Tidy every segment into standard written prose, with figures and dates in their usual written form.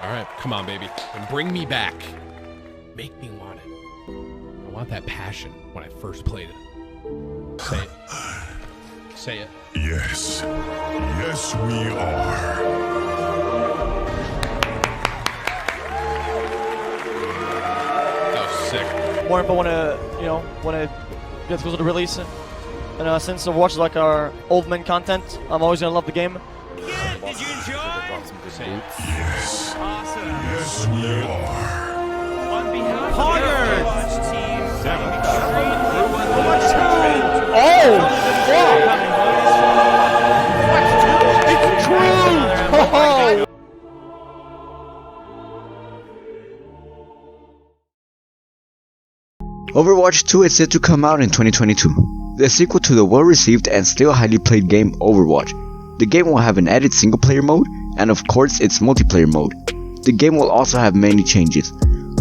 Alright, come on, baby. And bring me back. Make me want it. I want that passion when I first played it. Say it. Say it. Yes. Yes, we are. That was sick. More info when it gets closer to release. And since Overwatch is like our old men content, I'm always gonna love the game. Yeah, did you enjoy? Yes. Awesome. Yes, we are. On behalf Poggers! of the Overwatch team, Overwatch 2 is set to come out in 2022. The sequel to the well-received and still highly played game Overwatch. The game will have an added single-player mode, and of course its multiplayer mode. The game will also have many changes,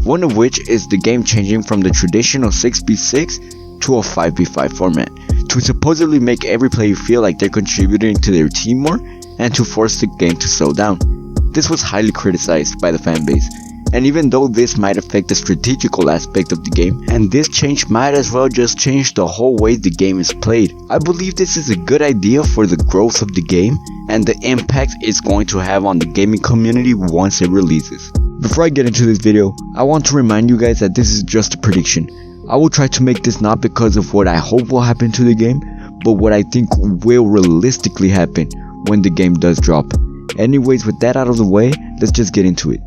one of which is the game changing from the traditional 6v6 to a 5v5 format, to supposedly make every player feel like they're contributing to their team more, and to force the game to slow down. This was highly criticized by the fanbase, and even though this might affect the strategical aspect of the game, and this change might as well just change the whole way the game is played, I believe this is a good idea for the growth of the game and the impact it's going to have on the gaming community once it releases. Before I get into this video, I want to remind you guys that this is just a prediction. I will try to make this not because of what I hope will happen to the game, but what I think will realistically happen when the game does drop. Anyways, with that out of the way, let's just get into it.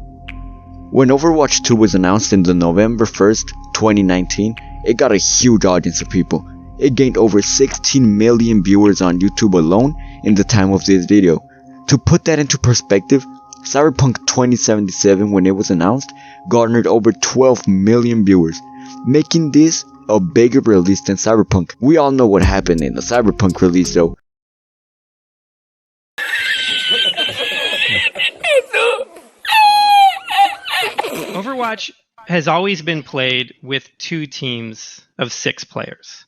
When Overwatch 2 was announced in the November 1st, 2019, it got a huge audience of people. It gained over 16 million viewers on YouTube alone in the time of this video. To put that into perspective, Cyberpunk 2077, when it was announced, garnered over 12 million viewers, making this a bigger release than Cyberpunk. We all know what happened in the Cyberpunk release though. Overwatch has always been played with 2 teams of 6 players.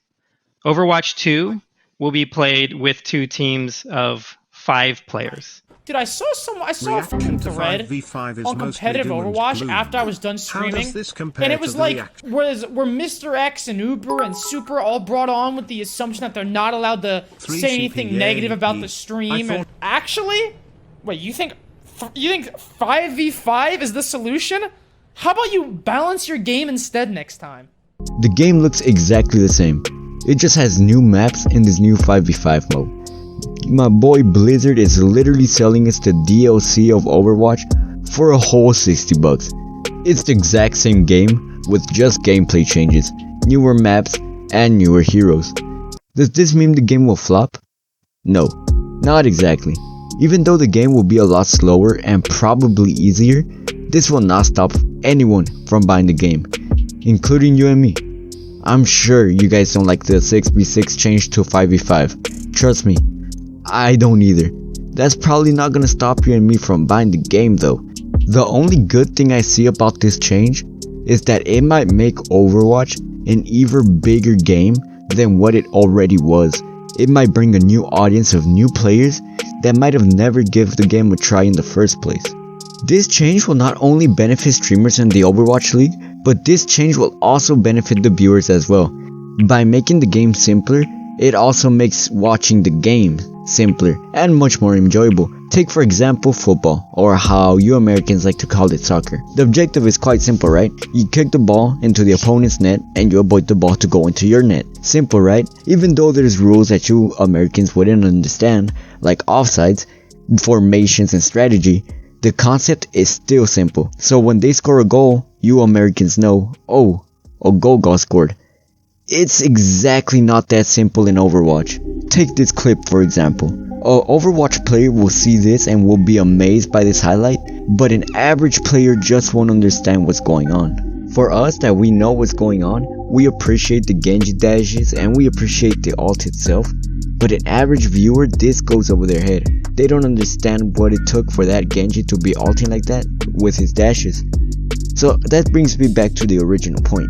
Overwatch 2 will be played with 2 teams of 5 players. Dude, I saw a fucking thread on competitive Overwatch after I was done streaming, and it was like, were Mr. X and Uber and Super all brought on with the assumption that they're not allowed to say anything negative about the stream, and actually, wait, you think 5v5 is the solution? How about you balance your game instead next time? The game looks exactly the same. It just has new maps in this new 5v5 mode. My boy Blizzard is literally selling us the DLC of Overwatch for a whole 60 bucks. It's the exact same game with just gameplay changes, newer maps, and newer heroes. Does this mean the game will flop? No, not exactly. Even though the game will be a lot slower and probably easier, this will not stop anyone from buying the game, including you and me. I'm sure you guys don't like the 6v6 change to 5v5. Trust me, I don't either. That's probably not gonna stop you and me from buying the game though. The only good thing I see about this change is that it might make Overwatch an even bigger game than what it already was. It might bring a new audience of new players that might have never given the game a try in the first place. This change will not only benefit streamers in the Overwatch League, but this change will also benefit the viewers as well. By making the game simpler, it also makes watching the game simpler and much more enjoyable. Take for example football, or how you Americans like to call it soccer. The objective is quite simple, right? You kick the ball into the opponent's net and you avoid the ball to go into your net. Simple, right? Even though there's rules that you Americans wouldn't understand, like offsides, formations and strategy, the concept is still simple. So when they score a goal, you Americans know, oh, a goal got scored. It's exactly not that simple in Overwatch. Take this clip for example. An Overwatch player will see this and will be amazed by this highlight, but an average player just won't understand what's going on. For us that we know what's going on, we appreciate the Genji dashes and we appreciate the ult itself, but an average viewer, this goes over their head. They don't understand what it took for that Genji to be ulting like that with his dashes. So that brings me back to the original point.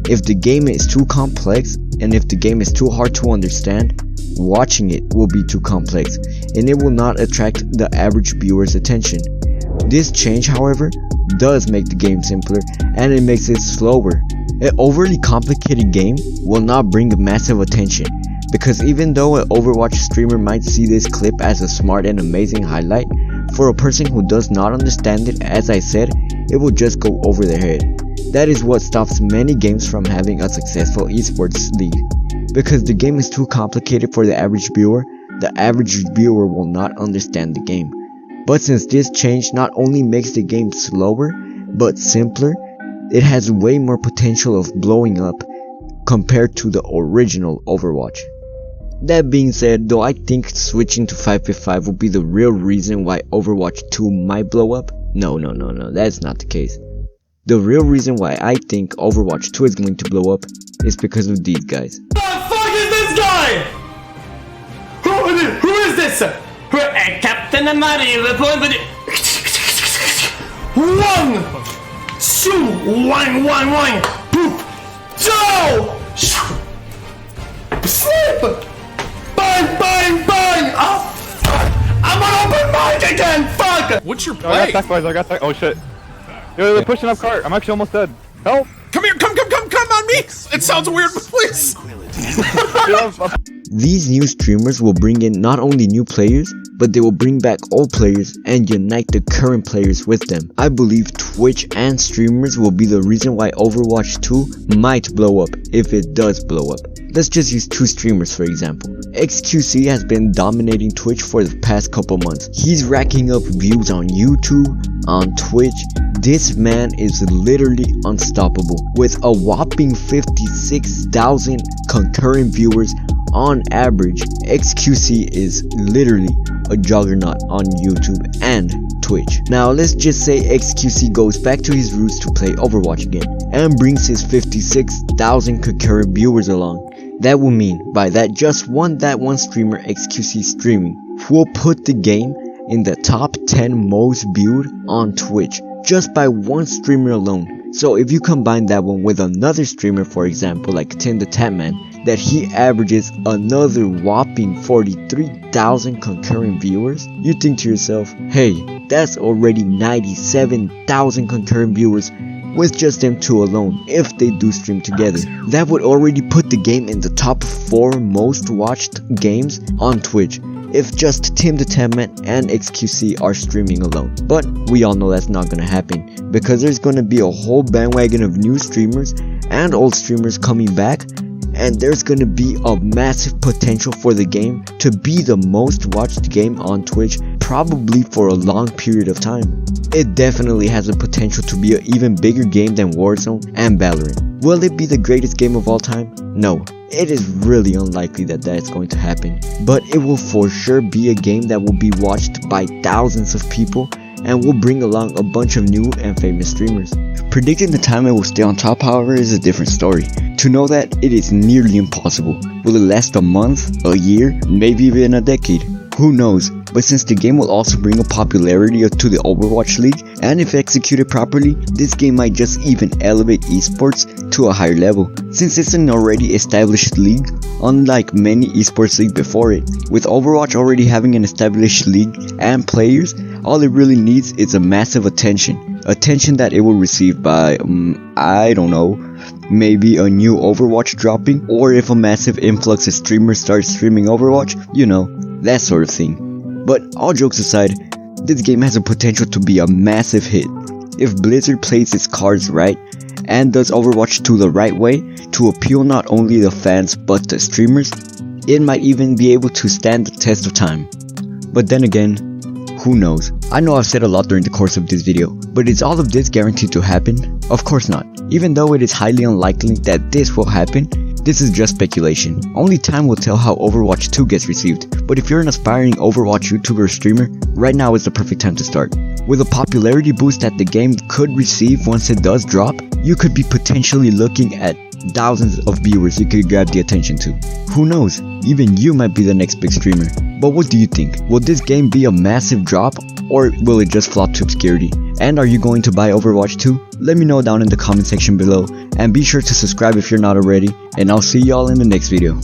If the game is too complex and if the game is too hard to understand, watching it will be too complex and it will not attract the average viewer's attention. This change, however, does make the game simpler and it makes it slower. An overly complicated game will not bring massive attention, because even though an Overwatch streamer might see this clip as a smart and amazing highlight, for a person who does not understand it, as I said, it will just go over their head. That is what stops many games from having a successful esports league. Because the game is too complicated for the average viewer will not understand the game. But since this change not only makes the game slower, but simpler, it has way more potential of blowing up compared to the original Overwatch. That being said, though I think switching to 5v5 will be the real reason why Overwatch 2 might blow up, no, that's not the case. The real reason why I think Overwatch 2 is going to blow up is because of these guys. What the fuck is this guy? Who is this? Captain America report with 1, 2, 1, poop, Joe, sleep, bang, oh, fuck, I'm on open mic again, fuck. What's your I play? got attacked, I got attacked. Oh shit. Yo, they're pushing up cart. I'm actually almost dead. Help! Come here, come on me! It sounds weird, but please! These new streamers will bring in not only new players, but they will bring back old players and unite the current players with them. I believe Twitch and streamers will be the reason why Overwatch 2 might blow up, if it does blow up. Let's just use 2 streamers for example. XQC has been dominating Twitch for the past couple months. He's racking up views on YouTube, on Twitch. This man is literally unstoppable. With a whopping 56,000 concurrent viewers on average, XQC is literally a juggernaut on YouTube and Twitch. Now let's just say XQC goes back to his roots to play Overwatch again and brings his 56,000 concurrent viewers along. That will mean by that just that one streamer XQC streaming will put the game in the top 10 most viewed on Twitch just by one streamer alone. So if you combine that one with another streamer, for example like Tim the Tatman, that he averages another whopping 43,000 concurrent viewers, you think to yourself, hey, that's already 97,000 concurrent viewers with just them 2 alone. If they do stream together, that would already put the game in the top 4 most watched games on Twitch if just Tim the Tatman and XQC are streaming alone. But we all know that's not gonna happen, because there's gonna be a whole bandwagon of new streamers and old streamers coming back, and there's gonna be a massive potential for the game to be the most watched game on Twitch, probably for a long period of time. It definitely has the potential to be an even bigger game than Warzone and Valorant. Will it be the greatest game of all time? No. It is really unlikely that that's going to happen, but it will for sure be a game that will be watched by thousands of people and will bring along a bunch of new and famous streamers. Predicting the time it will stay on top, however, is a different story. To know that, it is nearly impossible. Will it last a month, a year, maybe even a decade? Who knows? But since the game will also bring a popularity to the Overwatch League, and if executed properly, this game might just even elevate esports to a higher level, since it's an already established league, unlike many esports leagues before it. With Overwatch already having an established league and players, all it really needs is a massive attention that it will receive by, I don't know, maybe a new Overwatch dropping, or if a massive influx of streamers start streaming Overwatch, you know, that sort of thing. But all jokes aside, this game has a potential to be a massive hit. If Blizzard plays its cards right and does Overwatch 2 the right way to appeal not only the fans but the streamers, it might even be able to stand the test of time. But then again, who knows? I know I've said a lot during the course of this video, but is all of this guaranteed to happen? Of course not. Even though it is highly unlikely that this will happen, this is just speculation. Only time will tell how Overwatch 2 gets received, but if you're an aspiring Overwatch YouTuber or streamer, right now is the perfect time to start. With a popularity boost that the game could receive once it does drop, you could be potentially looking at thousands of viewers you could grab the attention to. Who knows, even you might be the next big streamer. But what do you think? Will this game be a massive drop, or will it just flop to obscurity? And are you going to buy Overwatch 2? Let me know down in the comment section below, and be sure to subscribe if you're not already, and I'll see y'all in the next video.